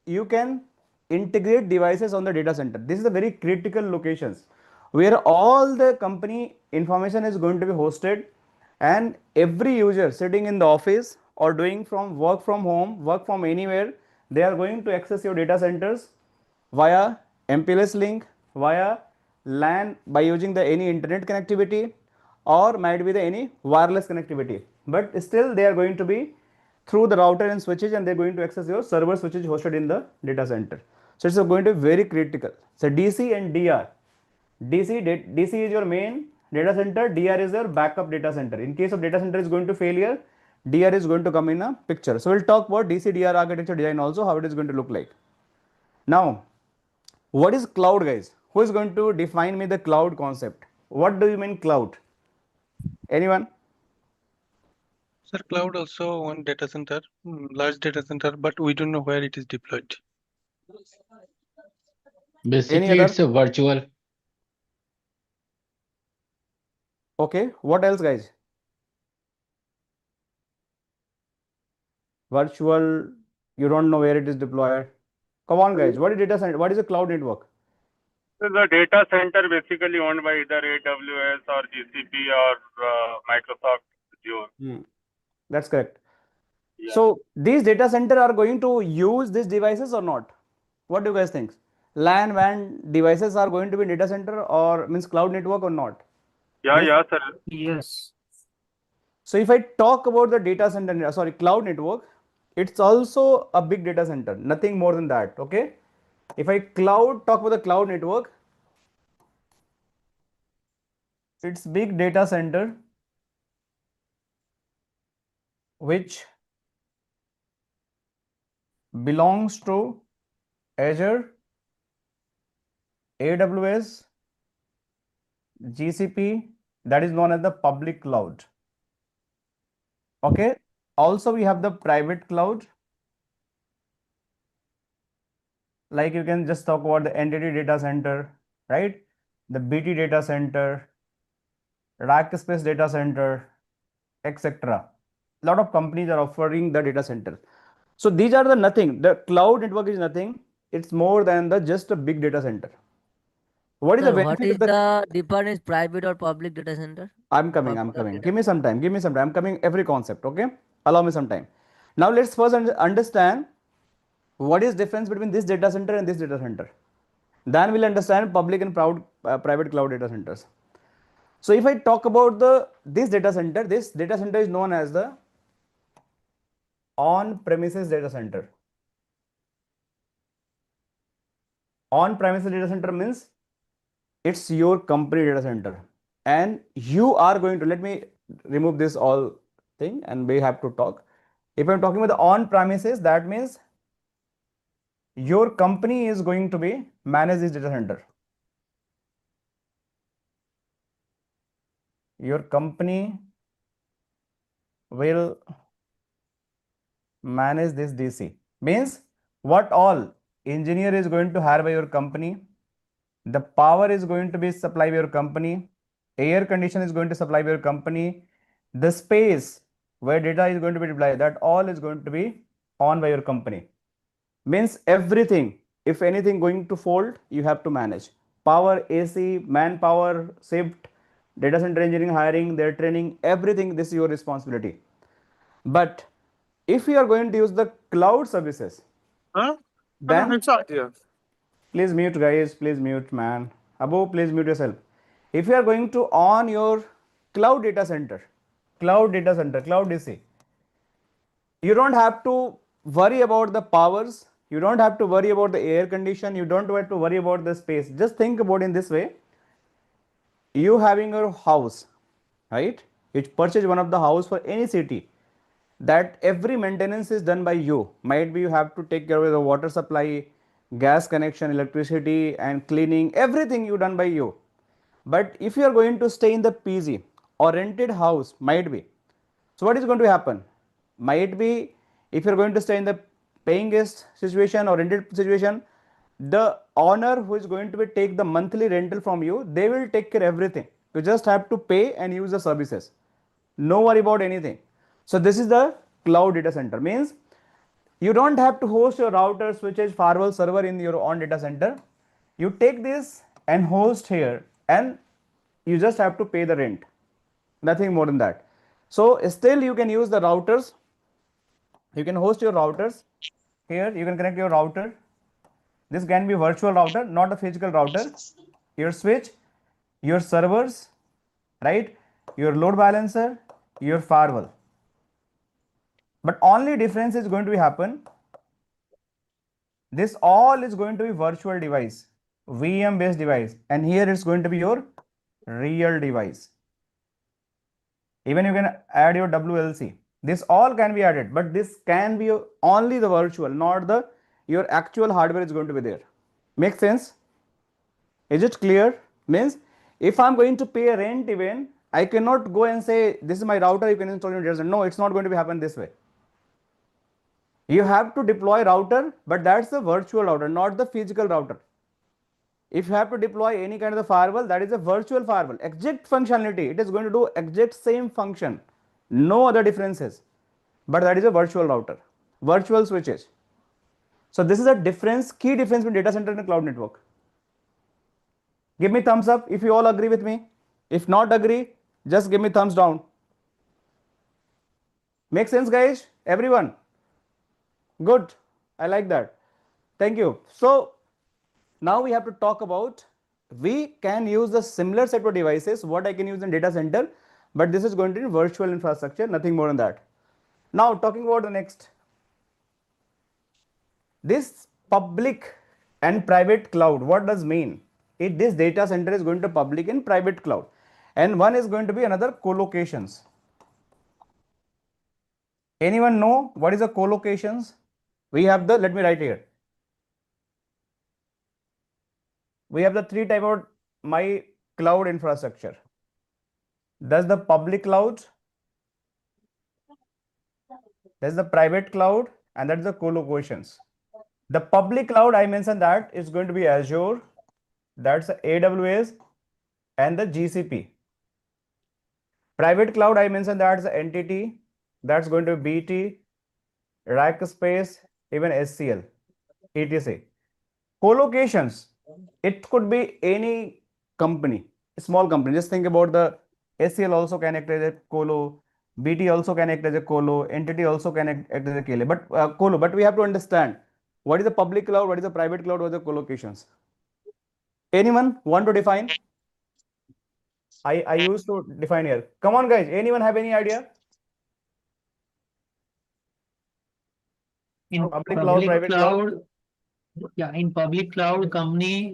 you can integrate devices on the data center. This is a very critical locations where all the company information is going to be hosted, and every user sitting in the office or doing from work from home, work from anywhere, they are going to access your data centers via MPLS link, via LAN by using the any internet connectivity, or might be the any wireless connectivity. But still they are going to be through the router and switches, and they're going to access your server switches hosted in the data center. So it's going to be very critical. So DC and DR. DC is your main data center, DR is your backup data center. In case of data center is going to failure, DR is going to come in a picture. So we'll talk about DC DR architecture design also, how it is going to look like. Now, what is cloud, guys? Who is going to define me the cloud concept? What do you mean cloud? Anyone? Sir, cloud also one data center, large data center, but we don't know where it is deployed. Basically, other? it's a virtual. Okay. What else, guys? virtual, you don't know where it is deployed. Come on, guys. What is data center? What is a cloud network? So the data center basically owned by either AWS or GCP or Microsoft Azure. That's correct. Yeah. So these data center are going to use these devices or not? What do you guys think? LAN, WAN devices are going to be data center or means cloud network or not? Yeah, Means- yeah, sir. Yes. So if I talk about the data center, sorry, cloud network, it's also a big data center, nothing more than that. Okay. If I talk about the cloud network, it's big data center which belongs to Azure, AWS, GCP, that is known as the public cloud. Okay. Also, we have the private cloud. Like you can just talk about the entity data center, right? The BT data center, rack space data center, etc. A lot of companies are offering the data center. So these are the nothing. The cloud network is nothing. It's more than the just a big data center. What is the Sir, what benefit is of the? the difference private or public data center? I'm coming. Give me some time. I'm coming every concept. Okay. Allow me some time. Now let's first understand what is difference between this data center and this data center. Then we'll understand public and private cloud data centers. So if I talk about this data center is known as the on-premises data center. On-premises data center means it's your company data center, and you are going to, let me remove this all thing and we have to talk. If I'm talking about the on-premises, that means your company is going to be manage this data center. Your company will manage this DC. Means what all engineer is going to hire by your company, the power is going to be supplied by your company, air condition is going to supply by your company, the space where data is going to be deployed, that all is going to be on by your company. Means everything, if anything going to fault, you have to manage. Power, AC, manpower, shift, data center engineering hiring, their training, everything, this is your responsibility. But if you are going to use the cloud services, then please mute, guys. Please mute, man. Abu, please mute yourself. If you are going to on your cloud data center, cloud DC, you don't have to worry about the powers. You don't have to worry about the air condition. You don't have to worry about the space. Just think about in this way. You having your house, right? You purchase one of the house for any city, that every maintenance is done by you. Might be you have to take care of the water supply, gas connection, electricity and cleaning, everything you done by you. But if you are going to stay in the PG or rented house, might be. So what is going to happen? Might be if you are going to stay in the paying guest situation or rented situation, the owner who is going to be take the monthly rental from you, they will take care everything. You just have to pay and use the services. No worry about anything. So this is the cloud data center. Means you don't have to host your router, switches, firewall, server in your own data center. You take this and host here, and you just have to pay the rent. Nothing more than that. So still you can use the routers. You can host your routers here. You can connect your router. This can be virtual router, not a physical router. Your switch, your servers, right? Your load balancer, your firewall. But only difference is going to be happen. This all is going to be virtual device, VM based device, and here it's going to be your real device. Even you can add your WLC. This all can be added, but this can be only the virtual, not the your actual hardware is going to be there. Make sense? Is it clear? Means if I'm going to pay a rent, even I cannot go and say this is my router, you can install your data center. No, it's not going to be happen this way. You have to deploy router, but that's the virtual router, not the physical router. If you have to deploy any kind of the firewall, that is a virtual firewall. Exact functionality, it is going to do exact same function. No other differences. But that is a virtual router. virtual switches. So this is a difference, key difference between data center and cloud network. Give me thumbs up if you all agree with me. If not agree, just give me thumbs down. Make sense, guys? Everyone? Good. I like that. Thank you. So now we have to talk about, we can use the similar set of devices what I can use in data center, but this is going to be virtual infrastructure, nothing more than that. Now talking about the next, this public and private cloud, what does mean? This data center is going to public and private cloud, and one is going to be another co-locations. Anyone know what is a co-locations? We have the, let me write here. We have the three type of my cloud infrastructure. That's the public cloud, that's the private cloud, and that's the co-locations. The public cloud, I mentioned that is going to be Azure, that's AWS, and the GCP. Private cloud, I mentioned that's the entity, that's going to be BT, Rackspace, even SCL, etc. Co-locations, it could be any company, small company. Just think about the SCL also can act as a colo, BT also can act as a colo, entity also can act as a colo. But we have to understand what is the public cloud, what is the private cloud, what are the co-locations. Anyone want to define? I used to define here. Come on, guys. Anyone have any idea? In Public cloud, private cloud. yeah, in public cloud, company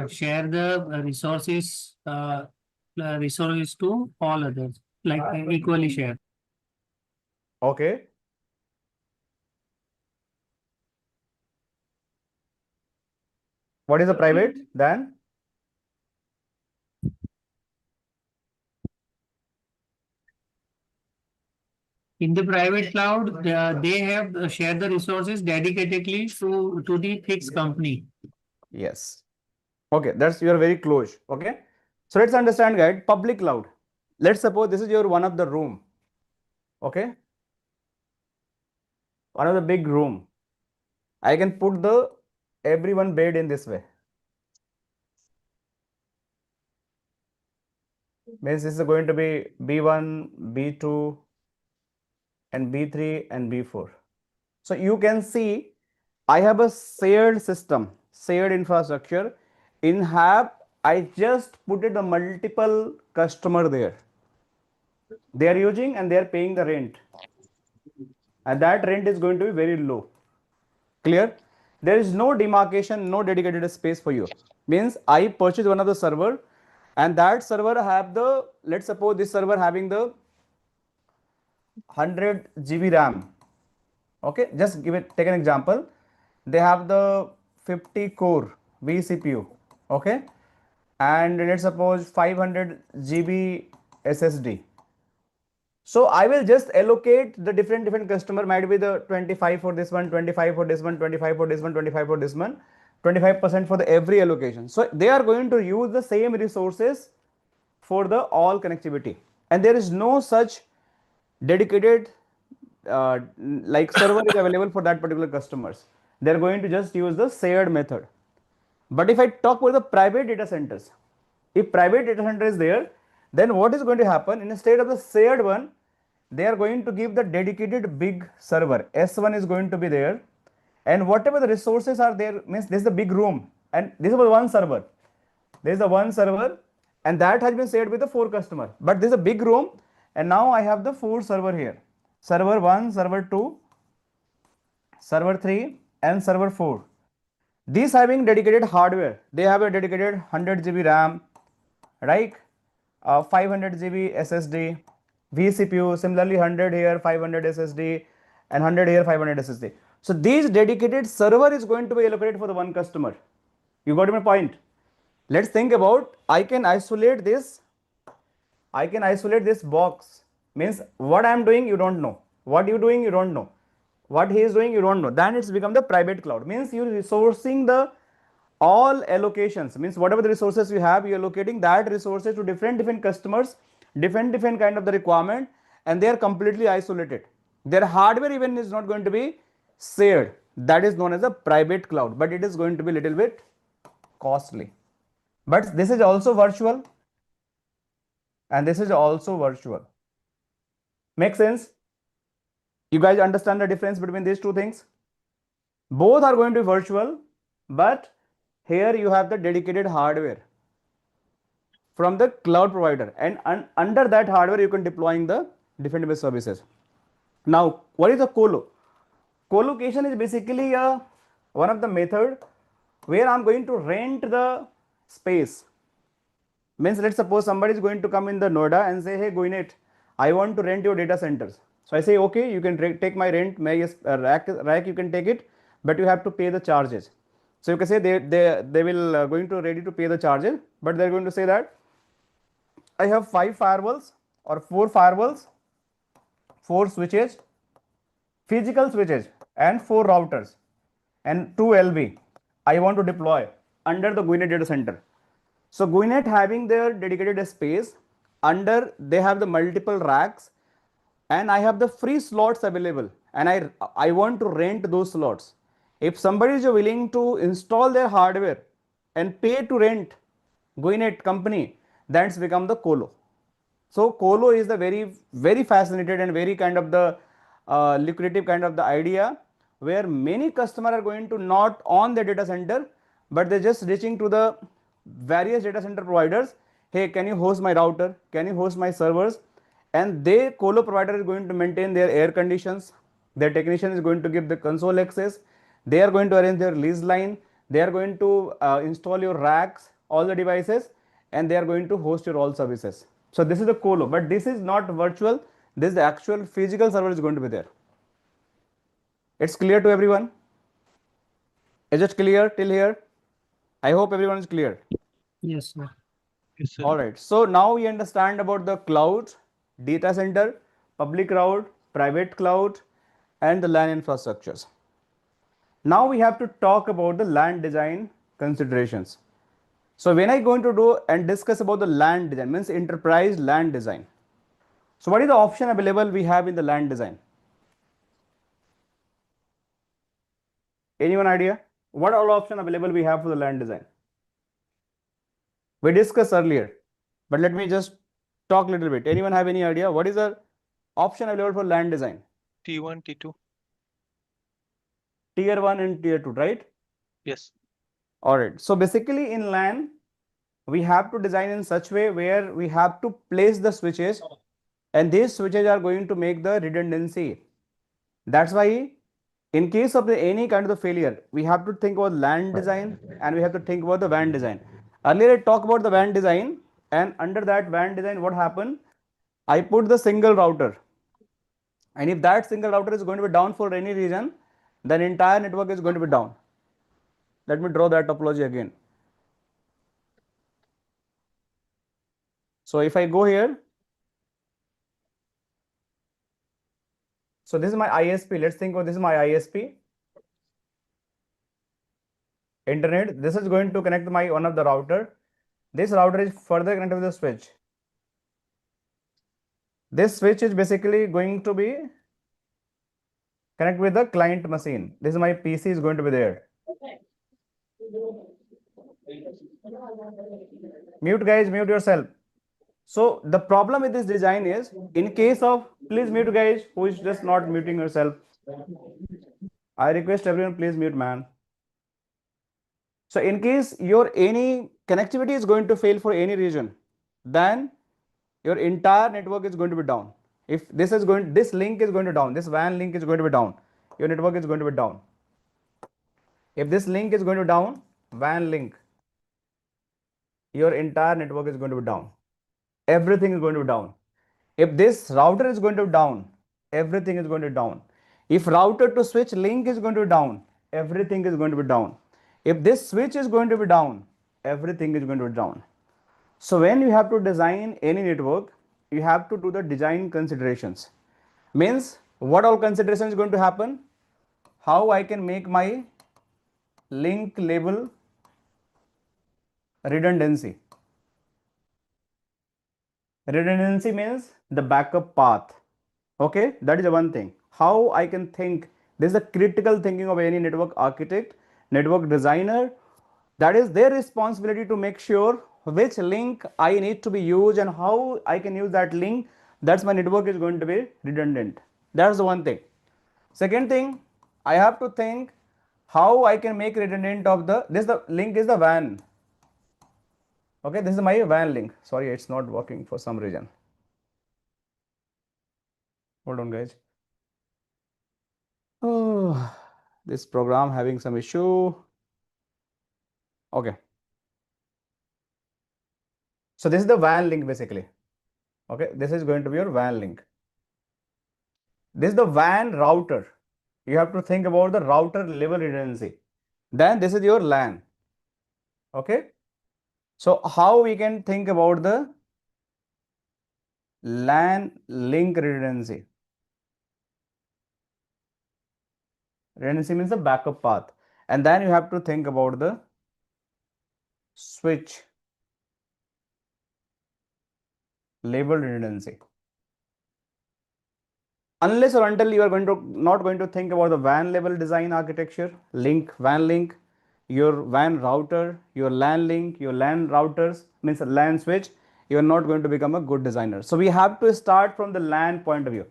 share the resources to all others, like equally share. Okay. What is the private then? In the private cloud, they have shared the resources dedicatedly to the fixed company. Yes. Okay, that's, you are very close. Okay. So let's understand, guys, public cloud. Let's suppose this is your one of the room. Okay. One of the big room. I can put the everyone bed in this way. Means this is going to be B1, B2, and B3 and B4. So you can see I have a shared system, shared infrastructure. In HAB, I just put it a multiple customer there. They are using and they are paying the rent. And that rent is going to be very low. Clear? There is no demarcation, no dedicated space for you. Means I purchase one of the server, and that server have the, let's suppose this server having the 100 GB RAM. Okay, just take an example. They have the 50 core vCPU. Okay, and let's suppose 500 GB SSD. So I will just allocate the different customer, might be the 25 for this one, 25 for this one, 25 for this one, 25 for this one, 25% for the every allocation. So they are going to use the same resources for the all connectivity, and there is no such dedicated like server is available for that particular customers. They're going to just use the shared method. But if I talk about the private data centers, if private data center is there, then what is going to happen? Instead of the shared one, they are going to give the dedicated big server. S1 is going to be there, and whatever the resources are there, means this is the big room, and this is one server. There is a one server, and that has been shared with the 4 customer. But this is a big room, and now I have the 4 server here. Server 1, server 2, server 3, and server 4. These having dedicated hardware. They have a dedicated 100 GB RAM, right? 500 GB SSD, vCPU, similarly 100 here, 500 SSD, and 100 here, 500 SSD. So these dedicated server is going to be allocated for the one customer. You got my point? Let's think about, I can isolate this box. Means what I am doing, you don't know. What you doing, you don't know. What he is doing, you don't know. Then it's become the private cloud. Means you resourcing the all allocations. Means whatever the resources you have, you are allocating that resources to different customers, different kind of the requirement, and they are completely isolated. Their hardware even is not going to be shared. That is known as a private cloud, but it is going to be a little bit costly. But this is also virtual, and this is also virtual. Make sense? You guys understand the difference between these two things? Both are going to be virtual, but here you have the dedicated hardware from the cloud provider, and under that hardware you can deploying the different services. Now, what is a colo? Colocation is basically one of the method where I'm going to rent the space. Means, let's suppose somebody is going to come in the Noida and say, hey Guinet, I want to rent your data centers. So I say, okay, you can take my rent, my rack you can take it, but you have to pay the charges. So you can say they will going to ready to pay the charges, but they're going to say that I have 5 firewalls or 4 firewalls, 4 switches, physical switches, and 4 routers and 2 LV I want to deploy under the Guinet data center. So Guinet having their dedicated space, under they have the multiple racks, and I have the free slots available, and I want to rent those slots. If somebody is willing to install their hardware and pay to rent Guinet company, that's become the colo. So colo is the very fascinated and very kind of the lucrative kind of the idea, where many customers are going to not on the data center, but they're just reaching to the various data center providers. Hey, can you host my router? Can you host my servers? And they colo provider is going to maintain their air conditions. Their technician is going to give the console access. They are going to arrange their lease line. They are going to install your racks, all the devices, and they are going to host your all services. So this is the colo, but this is not virtual. This is the actual physical server is going to be there. It's clear to everyone? Is it clear till here? I hope everyone is clear. Yes, sir. Yes, sir. All right. So now we understand about the cloud, data center, public cloud, private cloud, and the LAN infrastructures. Now we have to talk about the LAN design considerations. So when I going to do and discuss about the LAN design, means enterprise LAN design. So what is the option available we have in the LAN design? Anyone idea? What all option available we have for the LAN design? We discussed earlier, but let me just talk a little bit. Anyone have any idea? What is the option available for LAN design? T1, T2. Tier 1 and tier 2, right? Yes. All right. So basically in LAN, we have to design in such way where we have to place the switches, and these switches are going to make the redundancy. That's why in case of any kind of the failure, we have to think about LAN design and we have to think about the WAN design. Earlier I talked about the WAN design, and under that WAN design, what happened? I put the single router, and if that single router is going to be down for any reason, then entire network is going to be down. Let me draw that topology again. So if I go here, so this is my ISP. Let's think of this is my ISP. Internet. This is going to connect my one of the router. This router is further connected with the switch. This switch is basically going to be connect with the client machine. This is my PC is going to be there. Mute guys, mute yourself. So the problem with this design is, in case of, please mute guys who is just not muting yourself. I request everyone, please mute, man. So in case your any connectivity is going to fail for any reason, then your entire network is going to be down. If this link is going to down, this WAN link is going to be down, your network is going to be down. If this link is going to down, WAN link, your entire network is going to be down. Everything is going to be down. If this router is going to be down, everything is going to be down. If router to switch link is going to be down, everything is going to be down. If this switch is going to be down, everything is going to be down. So when you have to design any network, you have to do the design considerations. Means what all consideration is going to happen? How I can make my link label redundancy. Redundancy means the backup path. Okay, that is the one thing. How I can think This is the critical thinking of any network architect, network designer. That is their responsibility to make sure which link I need to be used and how I can use that link. That's my network is going to be redundant. That's the one thing. Second thing, I have to think how I can make redundant of the link is the WAN. Okay, this is my WAN link. Sorry, it's not working for some reason. Hold on, guys. Oh, this program having some issue. Okay. So this is the WAN link basically. Okay, this is going to be your WAN link. This is the WAN router. You have to think about the router level redundancy. Then this is your LAN. Okay. So how we can think about the LAN link redundancy? Redundancy means the backup path. And then you have to think about the switch label redundancy. Unless or until you are not going to think about the WAN level design architecture, WAN link, your WAN router, your LAN link, your LAN routers, means a LAN switch, you are not going to become a good designer. So we have to start from the LAN point of view.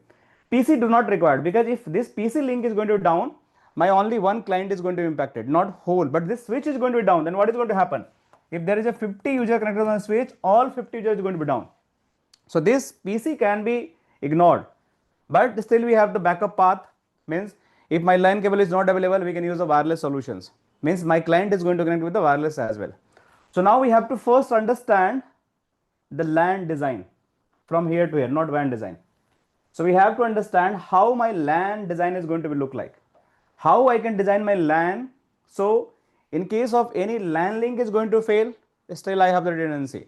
PC do not require, because if this PC link is going to be down, my only one client is going to be impacted, not whole, but this switch is going to be down. Then what is going to happen? If there is a 50 user connected on the switch, all 50 users is going to be down. So this PC can be ignored, but still we have the backup path. Means if my LAN cable is not available, we can use the wireless solutions. Means my client is going to connect with the wireless as well. So now we have to first understand the LAN design from here to here, not WAN design. So we have to understand how my LAN design is going to look like. How I can design my LAN. So in case of any LAN link is going to fail, still I have the redundancy.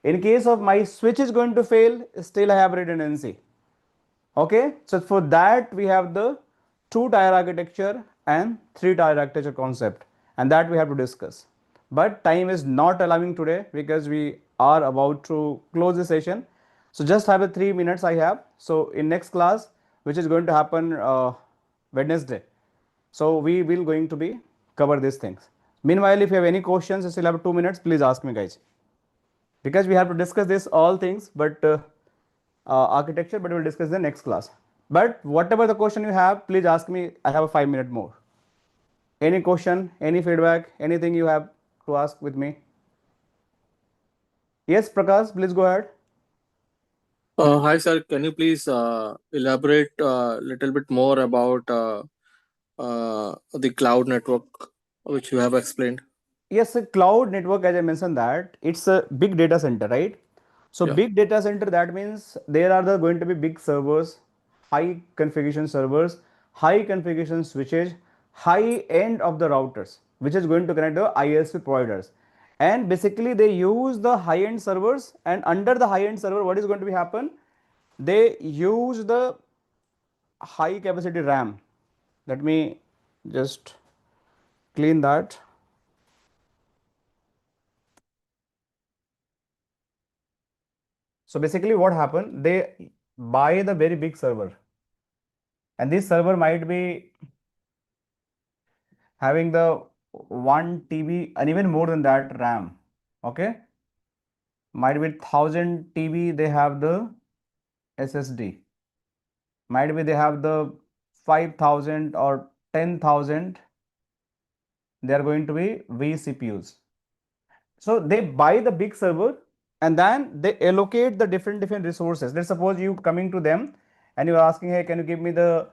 In case of my switch is going to fail, still I have redundancy. Okay, so for that we have the 2-tier architecture and 3-tier architecture concept, and that we have to discuss. But time is not allowing today because we are about to close the session. So just have a 3 minutes I have. So in next class, which is going to happen Wednesday, so we will going to be cover these things. Meanwhile, if you have any questions, you still have 2 minutes, please ask me, guys, because we have to discuss this all things, but architecture, but we'll discuss in the next class. But whatever the question you have, please ask me. I have a 5 minute more. Any question, any feedback, anything you have to ask with me? Yes, Prakash, please go ahead. Hi, sir. Can you please elaborate a little bit more about the cloud network which you have explained? Yes, a cloud network, as I mentioned, that it's a big data center, right? So Yeah. big data center, that means there are going to be big servers, high configuration servers, high configuration switches, high end of the routers, which is going to connect the ISP providers. And basically they use the high end servers, and under the high end server, what is going to be happen? They use the high capacity RAM. Let me just clean that. So basically what happened, they buy the very big server, and this server might be having the 1 TB and even more than that RAM. Okay, might be 1000 TB, they have the SSD, might be they have the 5000 or 10,000, they are going to be vCPUs. So they buy the big server, and then they allocate the different resources. Let's suppose you coming to them and you are asking, hey, can you give me the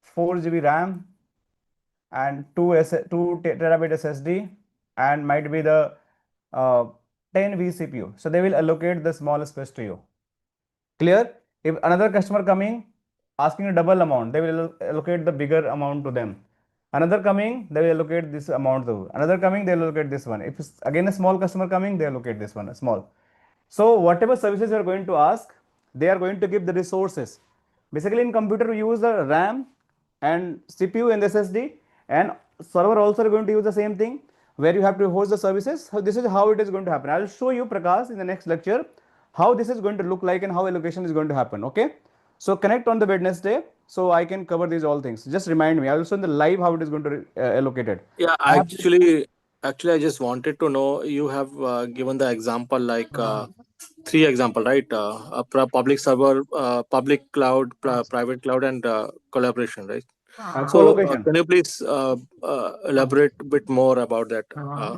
4 GB RAM and 2 terabyte SSD, and might be the 10 vCPU. So they will allocate the small space to you. Clear? If another customer coming asking a double amount, they will allocate the bigger amount to them. Another coming, they will allocate this amount to. Another coming, they will allocate this one. If it's again a small customer coming, they allocate this one, a small. So whatever services you are going to ask, they are going to give the resources. Basically in computer we use the RAM and CPU and SSD, and server also are going to use the same thing, where you have to host the services. So this is how it is going to happen. I will show you, Prakash, in the next lecture how this is going to look like and how allocation is going to happen. Okay, so connect on the Wednesday. so I can cover these all things. Just remind me. Also in the live how it is going to allocate it. Yeah, I have actually, I just wanted to know, you have given the example like three example, right? A public server, public cloud, private cloud, and collaboration, right? So co-location. can you please elaborate a bit more about that?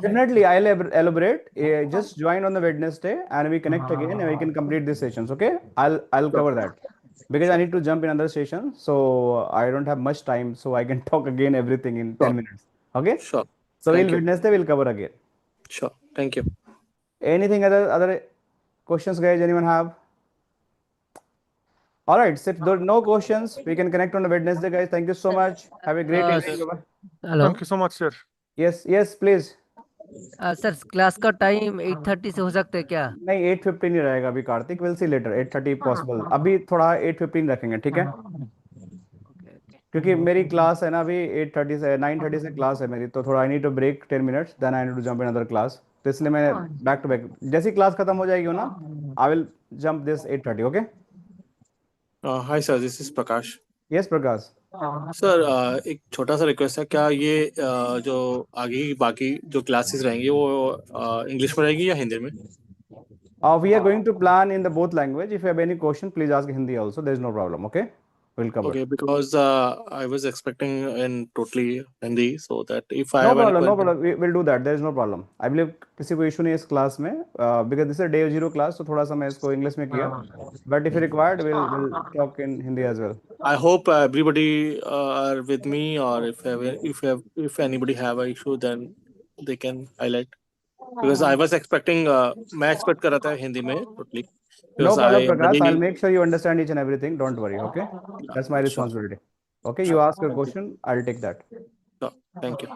Definitely, I'll elaborate. Just join on the Wednesday, and we connect again, and we can complete these sessions. Okay? I'll cover that because I need to jump in another session, so I don't have much time, so I can talk again everything in 10 minutes. Okay? Sure. So Thank you. Wednesday we'll cover again. Sure. Thank you. Anything other questions, guys? Anyone have? All right. So if there are no questions, we can connect on the Wednesday, guys. Thank you so much. Have a great evening. Bye-bye. Hello Thank you so much, sir. Yes, please. Sir class का time 8:30 से हो सकता है क्या? नहीं 8:15 ही रहेगा अभी Kartik. Will see later 8:30 possible. अभी थोड़ा 8:15 रखेंगे. ठीक है? क्योंकि मेरी क्लास है ना अभी 8:30 से 9:30 से क्लास है मेरी, तो थोड़ा I need to break 10 minutes, then I need to jump in other class. तो इसलिए मैं बैक टू बैक जैसी क्लास खत्म हो जाएगी ना, I will jump this 8:30. Okay? Hi sir, this is Prakash. Yes Prakash. Sir एक छोटा सा रिक्वेस्ट है, क्या ये जो आगे की बाकी जो क्लासेस रहेंगी वो इंग्लिश में रहेगी या हिंदी में? We are going to plan in the both language. If you have any question, please ask Hindi also. There is no problem. Okay? We'll cover. Okay, because I was expecting in totally Hindi, so that if I No have any problem, no question. problem. We'll do that. There is no problem. I believe किसी को issue नहीं है इस class में, because this is a day 0 class, तो थोड़ा सा मैं इसको English में किया. But if required, we'll talk in Hindi as well. I hope everybody are with me, or if anybody have a issue, then they can highlight. Because I was expecting मैं expect कर रहा था हिंदी में totally. No Because problem, I Prakash. already. I'll make sure you understand each and everything. Don't worry. Okay? That's my Sure. responsibility. Okay? You ask a question, I'll take that. Sure. Thank you.